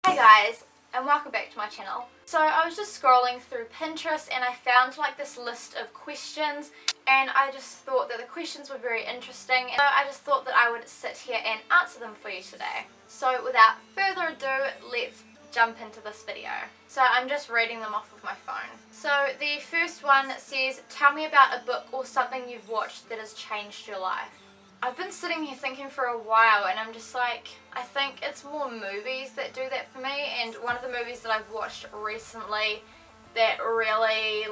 Hey guys, and welcome back to my channel. So I was just scrolling through Pinterest and I found like this list of questions, and I just thought that the questions were very interesting, so I just thought that I would sit here and answer them for you today. So without further ado, let's jump into this video. So I'm just reading them off of my phone. So the first one says, tell me about a book or something you've watched that has changed your life. I've been sitting here thinking for a while, and I'm just like, I think it's more movies that do that for me. And one of the movies that I've watched recently that really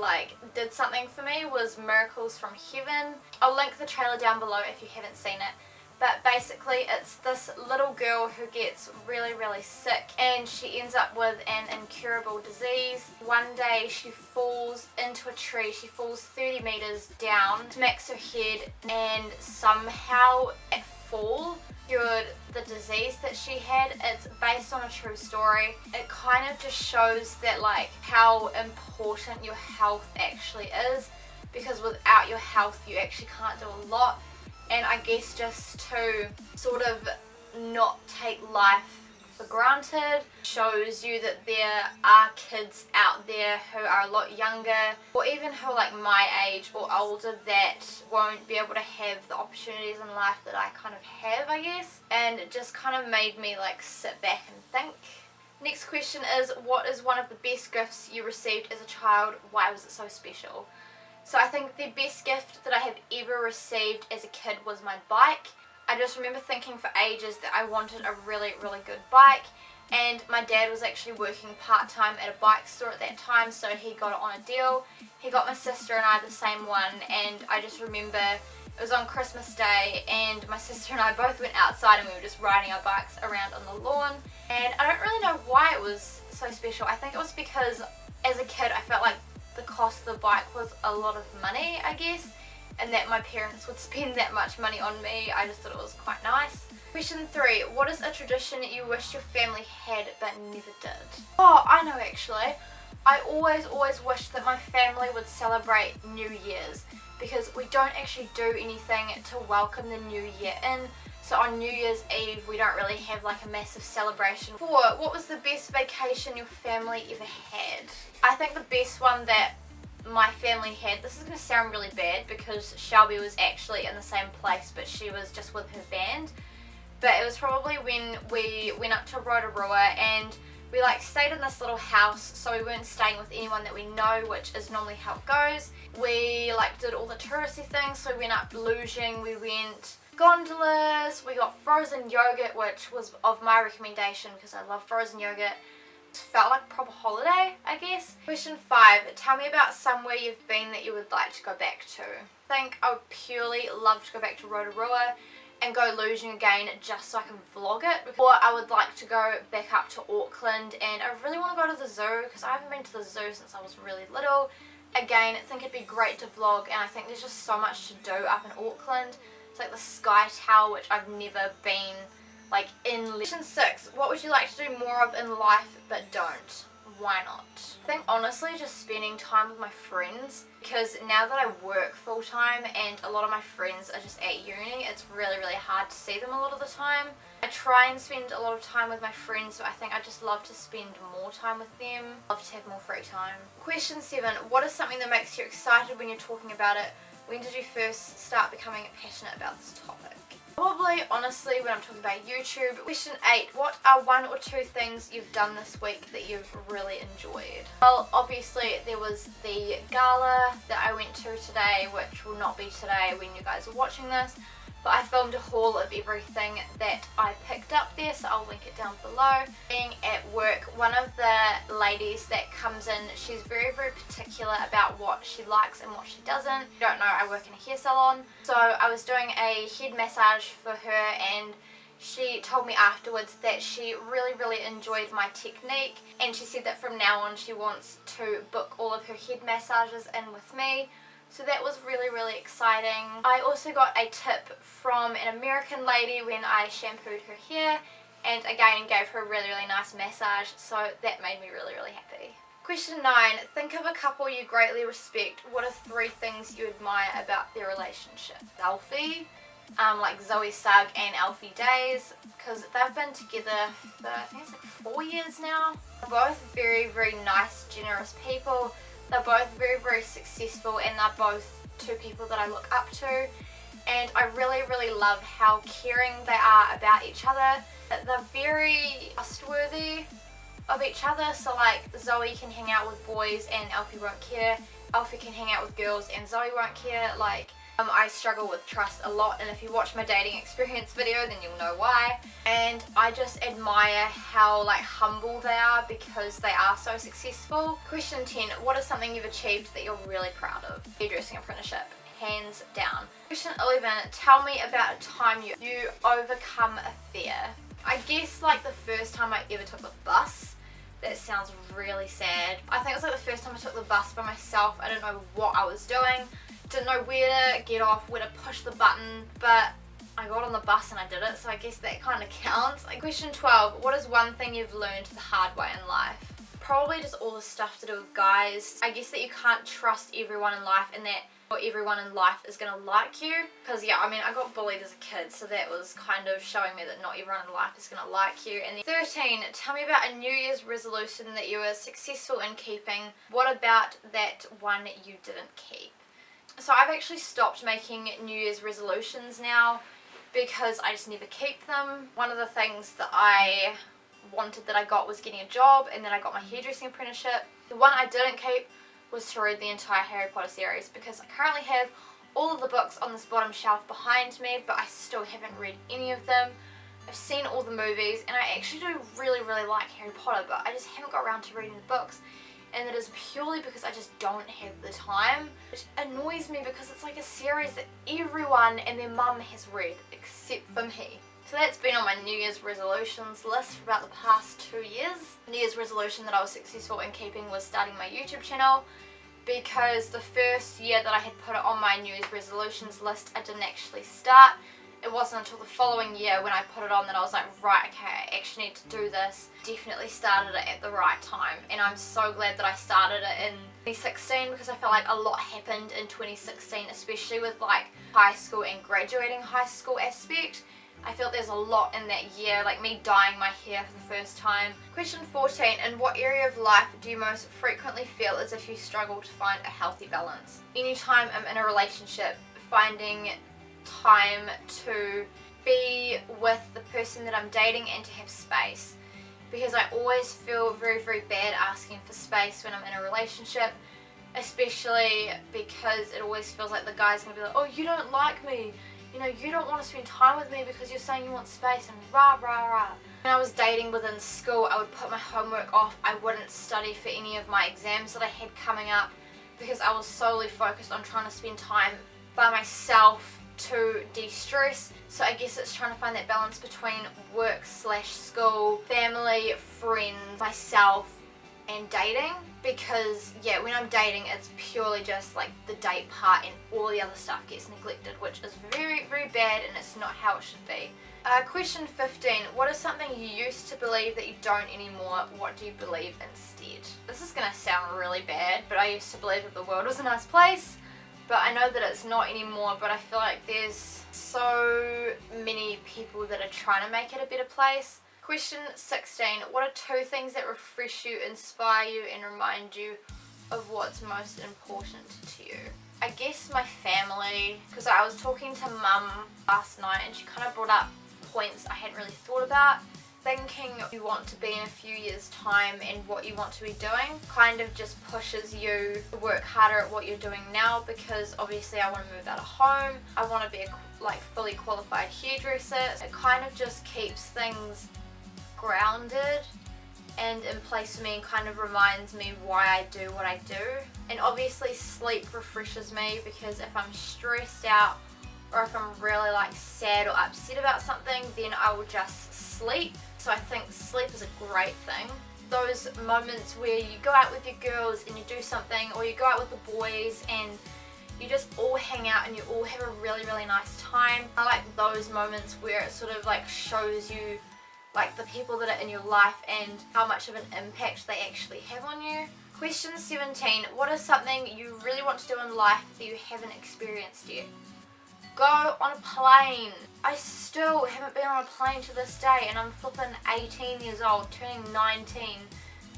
did something for me was Miracles from Heaven. I'll link the trailer down below if you haven't seen it. But basically it's this little girl who gets really sick and she ends up with an incurable disease. One day she falls into a tree, she falls 30 meters down, smacks her head, and somehow at fall cured the disease that she had. It's based on a true story. It kind of just shows that how important your health actually is, because without your health you actually can't do a lot. And I guess just to sort of not take life for granted shows you that there are kids out there who are a lot younger, or even who are like my age or older, that won't be able to have the opportunities in life that I kind of have, I guess. And it just kind of made me sit back and think. Next question is, what is one of the best gifts you received as a child? Why was it so special? So I think the best gift that I have ever received as a kid was my bike. I just remember thinking for ages that I wanted a really good bike, and my dad was actually working part-time at a bike store at that time, so he got it on a deal. He got my sister and I the same one, and I just remember it was on Christmas Day and my sister and I both went outside and we were just riding our bikes around on the lawn. And I don't really know why it was so special. I think it was because as a kid I felt like the cost of the bike was a lot of money, I guess, and that my parents would spend that much money on me. I just thought it was quite nice. Question 3. What is a tradition you wish your family had but never did? Oh, I know actually. I always wished that my family would celebrate New Year's, because we don't actually do anything to welcome the new year in. So on New Year's Eve we don't really have a massive celebration. 4. What was the best vacation your family ever had? I think the best one that my family had, this is going to sound really bad because Shelby was actually in the same place but she was just with her band, but it was probably when we went up to Rotorua and we stayed in this little house, so we weren't staying with anyone that we know, which is normally how it goes. We did all the touristy things, so we went up luging, we went gondolas, we got frozen yogurt, which was of my recommendation because I love frozen yogurt. It felt like a proper holiday, I guess. Question 5. Tell me about somewhere you've been that you would like to go back to. I think I would purely love to go back to Rotorua and go luging again just so I can vlog it. Or I would like to go back up to Auckland, and I really want to go to the zoo because I haven't been to the zoo since I was really little. Again, I think it'd be great to vlog, and I think there's just so much to do up in Auckland. It's like the Sky Tower, which I've never been in. Question 6. What would you like to do more of in life but don't? Why not? I think honestly just spending time with my friends, because now that I work full time and a lot of my friends are just at uni, it's really hard to see them a lot of the time. I try and spend a lot of time with my friends, but I think I just love to spend more time with them. Love to have more free time. Question 7. What is something that makes you excited when you're talking about it? When did you first start becoming passionate about this topic? Probably, honestly, when I'm talking about YouTube. Question 8. What are 1 or 2 things you've done this week that you've really enjoyed? Well, obviously there was the gala that I went to today, which will not be today when you guys are watching this, but I filmed a haul of everything that I picked up there, so I'll link it down below. Being at work, one of the ladies that comes in, she's very particular about what she likes and what she doesn't. You don't know, I work in a hair salon, so I was doing a head massage for her, and she told me afterwards that she really enjoyed my technique, and she said that from now on she wants to book all of her head massages in with me. So that was really exciting. I also got a tip from an American lady when I shampooed her hair, and again gave her a really nice massage, so that made me really happy. Question 9. Think of a couple you greatly respect. What are 3 things you admire about their relationship? Selfie, like Zoe Sugg and Alfie Days, because they've been together for I think it's like 4 years now. They're both very, very nice, generous people. They're both very, very successful, and they're both two people that I look up to. And I really, really love how caring they are about each other. They're very trustworthy of each other, so like Zoe can hang out with boys and Alfie won't care. Alfie can hang out with girls and Zoe won't care. Like, I struggle with trust a lot, and if you watch my dating experience video then you'll know why. And I just admire how like humble they are because they are so successful. Question 10, what is something you've achieved that you're really proud of? Hairdressing apprenticeship, hands down. Question 11, tell me about a time you overcome a fear. I guess like the first time I ever took the bus. That sounds really sad. I think it was like the first time I took the bus by myself. I didn't know what I was doing. Didn't know where to get off, where to push the button, but I got on the bus and I did it, so I guess that kind of counts. Like, question 12, what is one thing you've learned the hard way in life? Probably just all the stuff to do with guys. I guess that you can't trust everyone in life, and that not everyone in life is going to like you. Because yeah, I mean, I got bullied as a kid, so that was kind of showing me that not everyone in life is going to like you. And then 13, tell me about a New Year's resolution that you were successful in keeping. What about that one you didn't keep? So I've actually stopped making New Year's resolutions now because I just never keep them. One of the things that I wanted that I got was getting a job, and then I got my hairdressing apprenticeship. The one I didn't keep was to read the entire Harry Potter series, because I currently have all of the books on this bottom shelf behind me, but I still haven't read any of them. I've seen all the movies, and I actually do really, really like Harry Potter, but I just haven't got around to reading the books, and it is purely because I just don't have the time, which annoys me because it's like a series that everyone and their mum has read except for me. So that's been on my New Year's resolutions list for about the past 2 years. The New Year's resolution that I was successful in keeping was starting my YouTube channel, because the first year that I had put it on my New Year's resolutions list, I didn't actually start. It wasn't until the following year when I put it on that I was like, right, okay, I actually need to do this. Definitely started it at the right time, and I'm so glad that I started it in 2016, because I felt like a lot happened in 2016, especially with like high school and graduating high school aspect. I feel there's a lot in that year, like me dyeing my hair for the first time. Question 14, in what area of life do you most frequently feel as if you struggle to find a healthy balance? Anytime I'm in a relationship, finding time to be with the person that I'm dating and to have space, because I always feel very, very bad asking for space when I'm in a relationship, especially because it always feels like the guy's gonna be like, oh, you don't like me, you know, you don't want to spend time with me because you're saying you want space, and rah rah rah. When I was dating within school, I would put my homework off. I wouldn't study for any of my exams that I had coming up because I was solely focused on trying to spend time by myself to de-stress. So I guess it's trying to find that balance between work / school, family, friends, myself, and dating. Because yeah, when I'm dating, it's purely just like the date part, and all the other stuff gets neglected, which is very, very bad, and it's not how it should be. Question 15, what is something you used to believe that you don't anymore? What do you believe instead? This is going to sound really bad, but I used to believe that the world was a nice place, but I know that it's not anymore. But I feel like there's so many people that are trying to make it a better place. Question 16, what are 2 things that refresh you, inspire you, and remind you of what's most important to you? I guess my family, because I was talking to mum last night and she kind of brought up points I hadn't really thought about. Thinking you want to be in a few years' time and what you want to be doing kind of just pushes you to work harder at what you're doing now, because obviously I want to move out of home. I want to be a like fully qualified hairdresser. It kind of just keeps things grounded and in place for me, and kind of reminds me why I do what I do. And obviously sleep refreshes me, because if I'm stressed out or if I'm really like sad or upset about something, then I will just sleep. So I think sleep is a great thing. Those moments where you go out with your girls and you do something, or you go out with the boys and you just all hang out and you all have a really, really nice time. I like those moments where it sort of like shows you like the people that are in your life and how much of an impact they actually have on you. Question 17, what is something you really want to do in life that you haven't experienced yet? go on a plane. I still haven't been on a plane to this day, and I'm flipping 18 years old, turning 19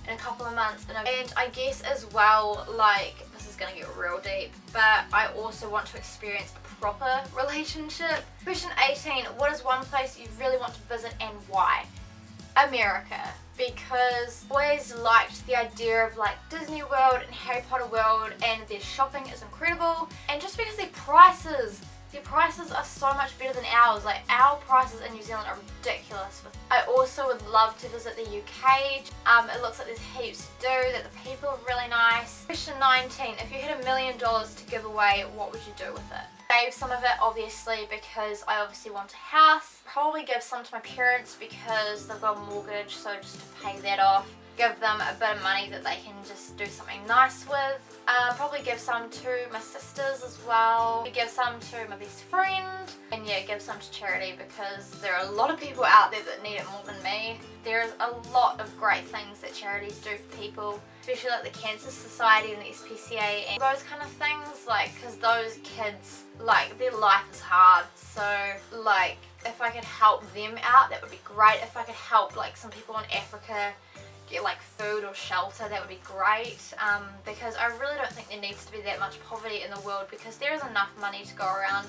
in a couple of months. And I guess as well, like, this is gonna get real deep, but I also want to experience a proper relationship. Question 18, what is one place you really want to visit and why? America, because I always liked the idea of like Disney World and Harry Potter World, and their shopping is incredible, and just because their prices are so much better than ours. Like, our prices in New Zealand are ridiculous. I also would love to visit the UK. It looks like there's heaps to do, that the people are really nice. Question 19, if you had $1 million to give away, what would you do with it? Save some of it, obviously, because I obviously want a house. Probably give some to my parents because they've got a mortgage, so just to pay that off. Give them a bit of money that they can just do something nice with. Probably give some to my sisters as well. Give some to my best friend. And yeah, give some to charity because there are a lot of people out there that need it more than me. There's a lot of great things that charities do for people, especially like the Cancer Society and the SPCA and those kind of things, like, because those kids, like, their life is hard. So like, if I could help them out, that would be great. If I could help like some people in Africa get like food or shelter, that would be great, because I really don't think there needs to be that much poverty in the world, because there is enough money to go around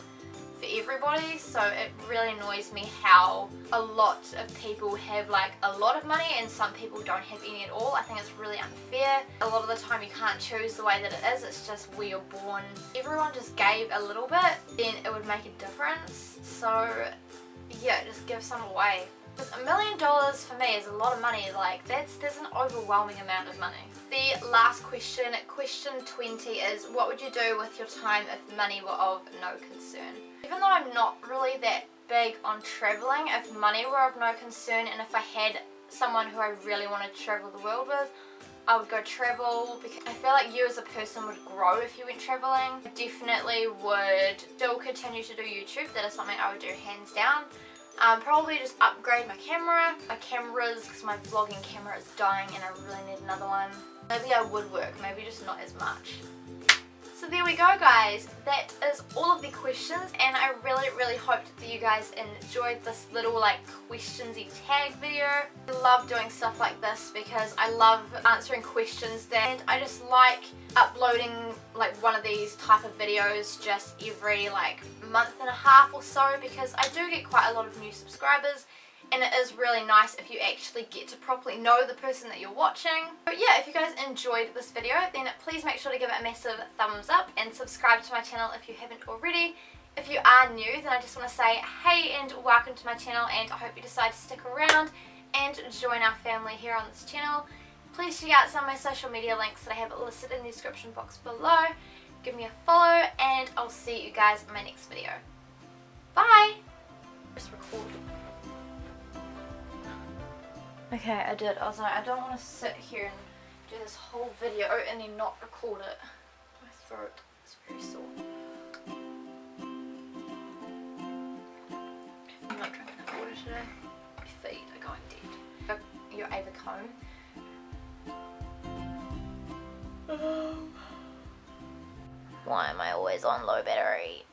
for everybody. So it really annoys me how a lot of people have like a lot of money and some people don't have any at all. I think it's really unfair. A lot of the time you can't choose the way that it is, it's just where you're born. If everyone just gave a little bit, then it would make a difference. So yeah, just give some away. $1 million for me is a lot of money. Like, there's an overwhelming amount of money. The last question, question 20, is what would you do with your time if money were of no concern? Even though I'm not really that big on traveling, if money were of no concern and if I had someone who I really wanted to travel the world with, I would go travel, because I feel like you as a person would grow if you went traveling. I definitely would still continue to do YouTube. That is something I would do hands down. Probably just upgrade my cameras, because my vlogging camera is dying and I really need another one. Maybe I would work, maybe just not as much. So there we go, guys. That is all of the questions, and I really hope that you guys enjoyed this little like questionsy tag video. I love doing stuff like this because I love answering questions, and I just like uploading like one of these type of videos just every like month and a half or so, because I do get quite a lot of new subscribers. And it is really nice if you actually get to properly know the person that you're watching. But yeah, if you guys enjoyed this video, then please make sure to give it a massive thumbs up and subscribe to my channel if you haven't already. If you are new, then I just want to say hey and welcome to my channel, and I hope you decide to stick around and join our family here on this channel. Please check out some of my social media links that I have listed in the description box below. Give me a follow, and I'll see you guys in my next video. Bye! Just record. Okay, I did. I was like, I don't want to sit here and do this whole video and then not record it. My throat is very sore. I'm not drinking enough water today. My feet are going dead. Your Ava comb. Why am I always on low battery?